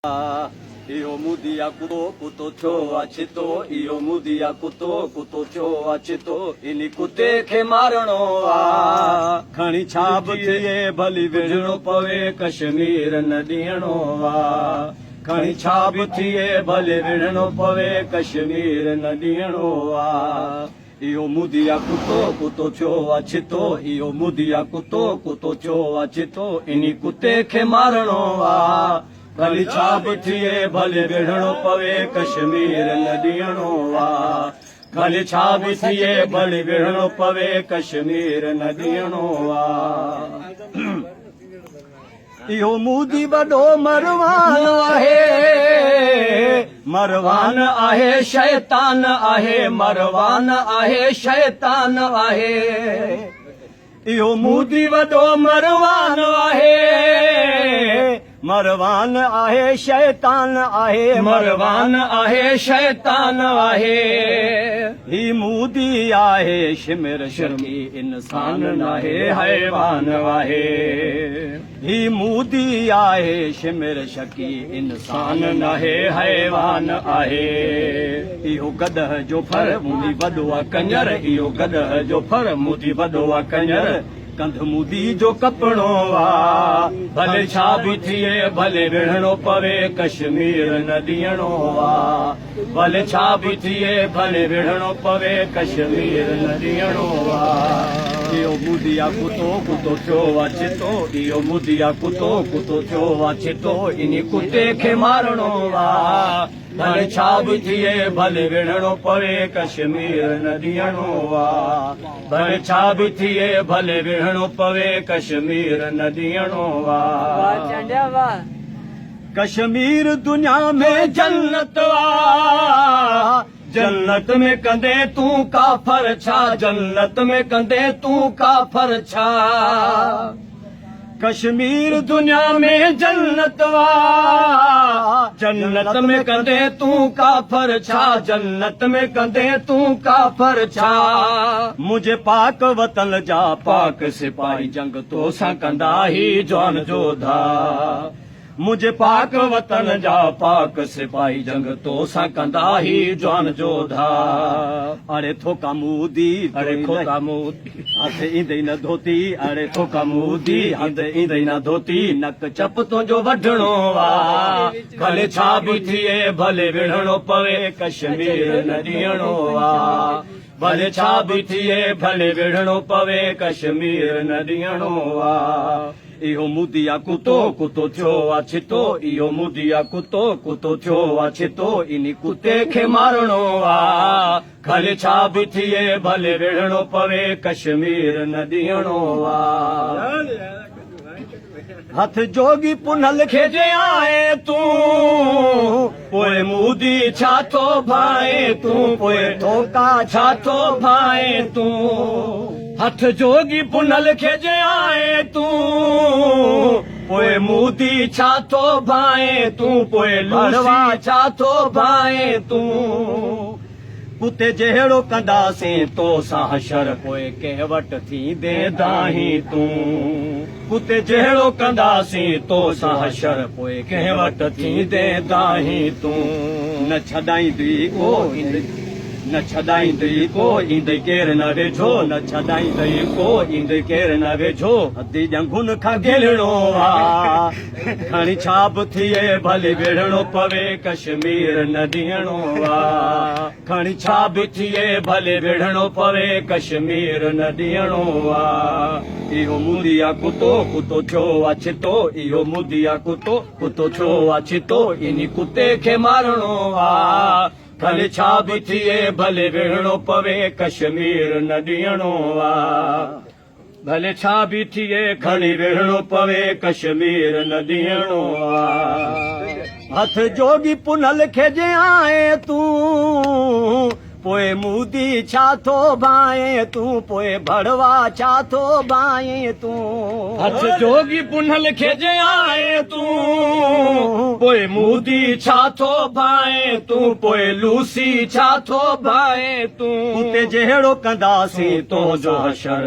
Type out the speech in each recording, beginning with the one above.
Io mudia kuto cho achito, io mudia kuto cho achito, ini kute ke marano a khani छाब थिए भली विझणो पवे कश्मीर न ॾियणो आ खणी छाब थिए भले विझणो पवे कश्मीर न ॾियणो आ इहो मुदिया कुतो छो अछितो इहो मुदिया कुतो छो अछितो इनी कुते खे मारणो आ भली छाब थिए भले विझणो पवे कश्मीर न ॾियणो आ भली छाब थिए भले विझणो पवे कश्मीर न ॾियणो आ इहो मोदी वॾो मरवान आहे मरवान आहे शैतान आहे मरवान आहे शैतान आहे इहो मोदी वॾो मरवान आहे मरवान आहे शैतान आहे मरवान आहे शैतान आहे ही मोदी आहे शिमिर शर्मी इंसान नाहे हैवान आहे ही मोदी आहे शिमिर शकी इंसान नाहे हैवान आहे इहो गदह जो फर मुदी वॾो आहे कंजर इहो गदह जो फर मुदी वॾो आहे कंजर कंध मुदी जो कपड़ो आ भले छा बि थिए भले विढ़णो पवे कश्मीर न ॾियणो आ भले छा बि थिए भले विढ़णो पवे कश्मीर न ॾियणो आ इहो मुदिया कुतो थियो अछितो इहो मुदिया कुतो थियो अछितो इन कुते खे मारणो आ भले छा बि थिए भले विढ़णो पवे कश्मीर न ॾियणो आ भले छा बि थिए भले विढ़णो पवे कश्मीर न ॾियणो आ कश्मीर दुनिया में जन्नत आ जन्नत में कंदे तूं काफर छा जन्नत में कंदे तूं काफर छा कश्मीर दुनिया में जन्नत वा जन्नत में कंदे तूं काफर छा जन्नत में कंदे तूं काफर छा मुझे पाक वतन जा पाक सिपाही जंग तो सां कंदा ही जवान जोधा मुझे पाक वतन जा पाक सिपाही जंग तो सां कंदा ही जवान जोधा अरे थोका मूदी अरे खोका मूदी हथ ईंदई न धोती अरे थोका मूदी हथ ईंदई न धोती नक चप तुंहिंजो वढणो आ भले छा बि थिए भले विढ़णो पवे कश्मीर न ॾियणो आ भले छा बि थिए भले विढ़णो पवे कश्मीर न ॾियणो आ इहो मुदिया कुतो थियो अछितो इहो मुदिया कुतो थियो अछितो इन कुते खे मारणो आ भले छा बि थिए भले विढ़णो पवे कश्मीर न ॾियणो आ हथ जोगी पुनल खे जे आए तूं पोइ मुदी छा थो भाए तूं पोइ धोका छा थो भाए तूं हथ जोगी पुनल खे जे आए तूं पोइ मुदी छा थो भाए तूं पोइ लड़वा छा थो भाए तूं कुते जहिड़ो कंदासीं तो सां हशर पोइ कंहिं वटि थींदे दाही तूं कुते जहिड़ो कंदासीं तो सां हशर पोइ कंहिं वटि थींदे दाही तूं न छॾाईंदी को न छॾाईंदई को ईंदई केरु न वेझो न छॾाईंदई को ईंदई केरु न वेझो अधी जंगुन खां गिलणो आ खणी छा बि थिए भले विढ़णो पवे कश्मीर न ॾियणो आ खणी छा बि थिए भले विढ़णो पवे कश्मीर न ॾियणो आ इहो मुदिया कुतो थियो अछितो इहो मुदिया कुतो थियो अछितो इन कुते खे मारणो आ भले छा बि थिए भले विढ़णो पवे कश्मीर न ॾियणो आ भले छा बि थिए खणी विढ़णो पवे कश्मीर न ॾियणो आ हथ जोगी पुनल खे जे आए तूं पोइ मुदी छा थो भाए तूं पोइ भड़वा छा थो भाए तूं हथ जोगी पुनल खे जे आए तूं पोइ मुदी छा थो भाए तूं पोइ लूसी छा थो भाए तूं कुते जहिड़ो कंदासीं तुंहिंजो हशर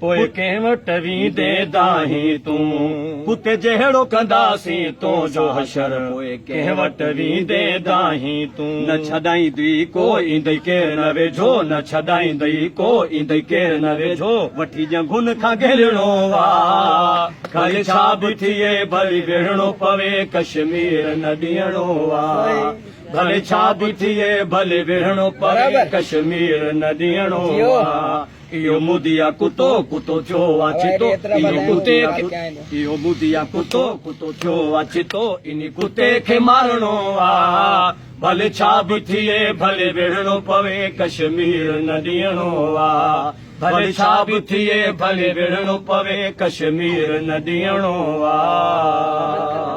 पोइ कंहिं वटि वेंदे दाहीं तूं कुते जहिड़ो कंदासीं तो जो हशर पोइ कंहिं वटि वेंदे दाहीं तूं न छॾाईंदी को ईंदई केर न वेझो न छॾाईंदई को ईंदई केर न वेझो वठी जंगुन खां घेरणो आ खले छा बि थिए भली विढ़णो पवे कश्मीर न ॾियणो आ भले छा बि थिए भले विढ़णो पवे कश्मीर न ॾियणो आ इहो मुदिया कुतो कुतो थियो आहे चितो इहो कुते इहो मुदिया कुतो कुतो थियो आहे चितो इन कुते खे मारणो आ भले छा बि थिए भले विढ़णो पवे कश्मीर न ॾियणो आ भले छा बि थिए भले विढ़णो पवे कश्मीर न ॾियणो आ